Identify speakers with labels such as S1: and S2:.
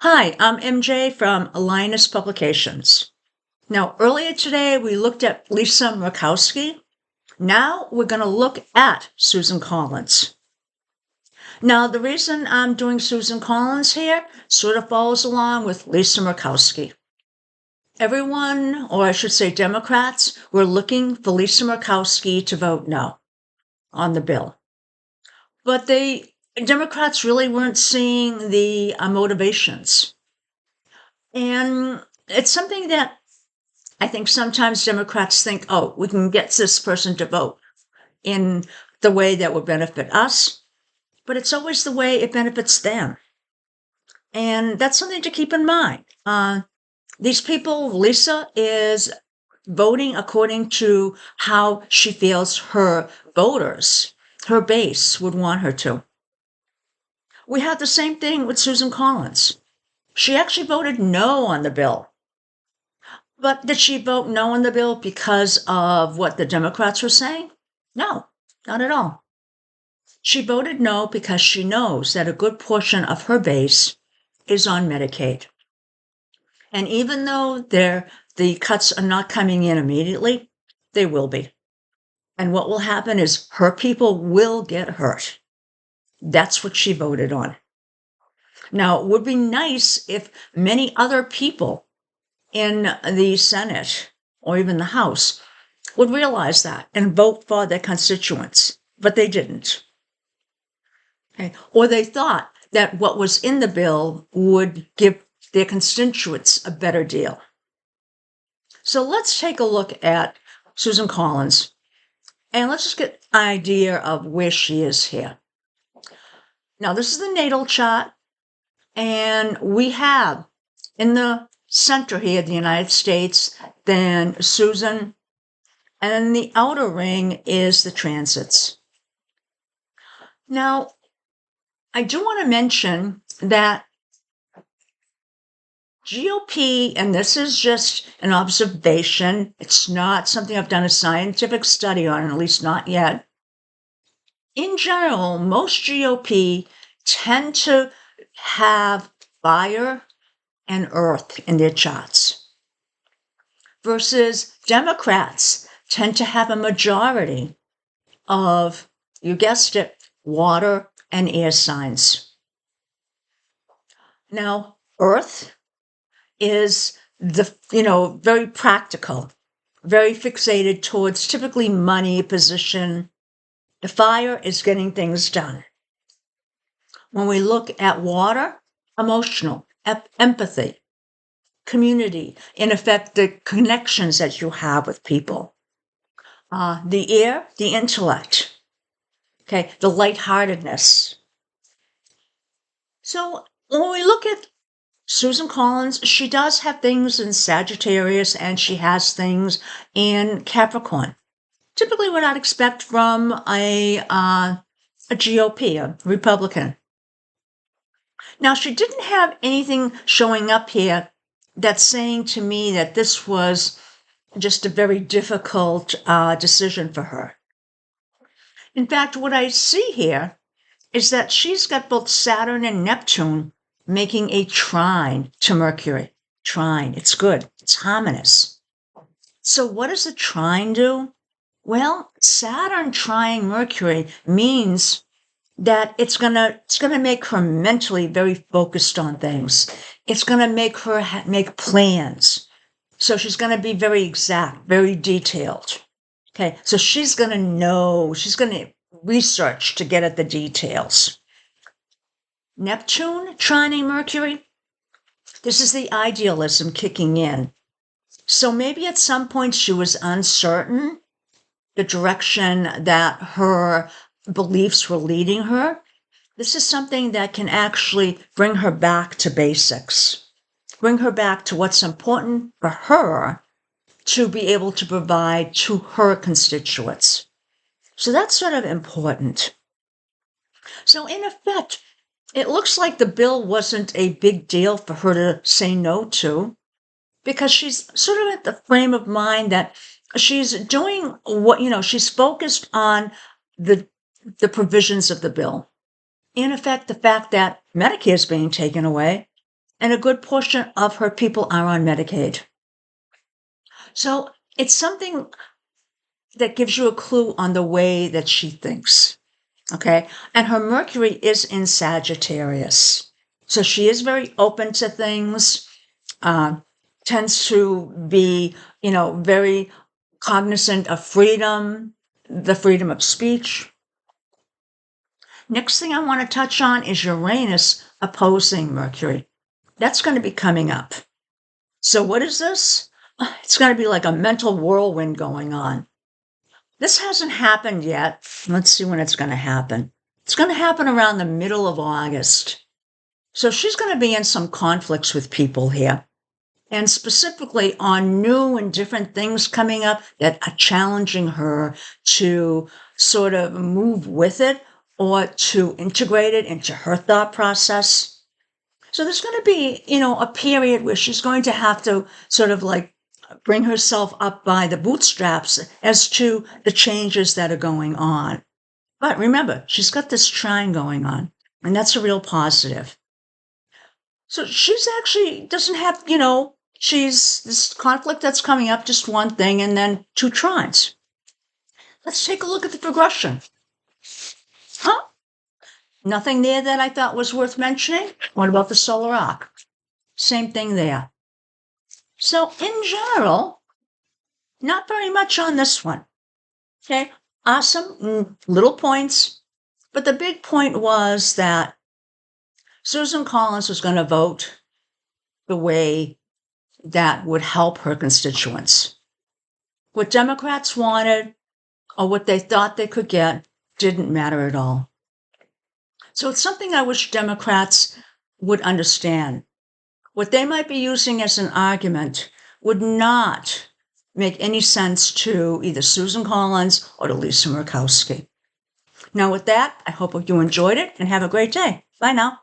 S1: Hi, I'm MJ from Linus Publications. Now, earlier today we looked at Lisa Murkowski. Now we're going to look at Susan Collins. Now, the reason I'm doing Susan Collins here sort of follows along with Lisa Murkowski. Everyone, or I should say Democrats, were looking for Lisa Murkowski to vote no on the bill. But Democrats really weren't seeing the motivations. And it's something that I think sometimes Democrats think, oh, we can get this person to vote in the way that would benefit us, but it's always the way it benefits them. And that's something to keep in mind. These people, Lisa is voting according to how she feels her voters, her base would want her to. We have the same thing with Susan Collins. She actually voted no on the bill. But did she vote no on the bill because of what the Democrats were saying? No, not at all. She voted no because she knows that a good portion of her base is on Medicaid. And even though the cuts are not coming in immediately, they will be. And what will happen is her people will get hurt. That's what she voted on. Now, it would be nice if many other people in the Senate or even the House would realize that and vote for their constituents, but they didn't. Okay. Or they thought that what was in the bill would give their constituents a better deal. So let's take a look at Susan Collins, and let's just get an idea of where she is here. Now, this is the natal chart, and we have in the center here, the United States, then Susan, and the outer ring is the transits. Now, I do want to mention that GOP, and this is just an observation, it's not something I've done a scientific study on, at least not yet. In general, most GOP tend to have fire and earth in their charts, versus Democrats tend to have a majority of, you guessed it, water and air signs. Now, earth is very practical, very fixated towards typically money, position. The fire is getting things done. When we look at water, emotional, empathy, community, in effect, the connections that you have with people. The air, the intellect, okay, the lightheartedness. So when we look at Susan Collins, she does have things in Sagittarius and she has things in Capricorn. Typically what I'd expect from a GOP, a Republican. Now, she didn't have anything showing up here that's saying to me that this was just a very difficult decision for her. In fact, what I see here is that she's got both Saturn and Neptune making a trine to Mercury. Trine, it's good, it's harmonious. So what does the trine do? Well, Saturn trine Mercury means that it's gonna make her mentally very focused on things. It's gonna make her make plans. So she's gonna be very exact, very detailed. Okay, so she's gonna know, she's gonna research to get at the details. Neptune trining Mercury, this is the idealism kicking in. So maybe at some point she was uncertain the direction that her beliefs were leading her. This is something that can actually bring her back to basics, bring her back to what's important for her to be able to provide to her constituents. So that's sort of important. So in effect, it looks like the bill wasn't a big deal for her to say no to, because she's sort of at the frame of mind that she's doing what, she's focused on the provisions of the bill. In effect, the fact that Medicare is being taken away, and a good portion of her people are on Medicaid. So it's something that gives you a clue on the way that she thinks. Okay. And her Mercury is in Sagittarius. So she is very open to things, tends to be, very cognizant of freedom, the freedom of speech. Next thing I want to touch on is Uranus opposing Mercury. That's going to be coming up. So what is this? It's going to be like a mental whirlwind going on. This hasn't happened yet. Let's see when it's going to happen. It's going to happen around the middle of August. So she's going to be in some conflicts with people here, and specifically on new and different things coming up that are challenging her to sort of move with it or to integrate it into her thought process. So there's going to be, a period where she's going to have to sort of like bring herself up by the bootstraps as to the changes that are going on. But remember, she's got this trine going on, and that's a real positive. So she's actually doesn't have, she's this conflict that's coming up, just one thing, and then two trines. Let's take a look at the progression. Huh? Nothing there that I thought was worth mentioning? What about the solar arc? Same thing there. So in general, not very much on this one. Okay, awesome little points. But the big point was that Susan Collins was going to vote the way that would help her constituents. What Democrats wanted or what they thought they could get didn't matter at all. So it's something I wish Democrats would understand. What they might be using as an argument would not make any sense to either Susan Collins or to Lisa Murkowski. Now with that, I hope you enjoyed it and have a great day. Bye now.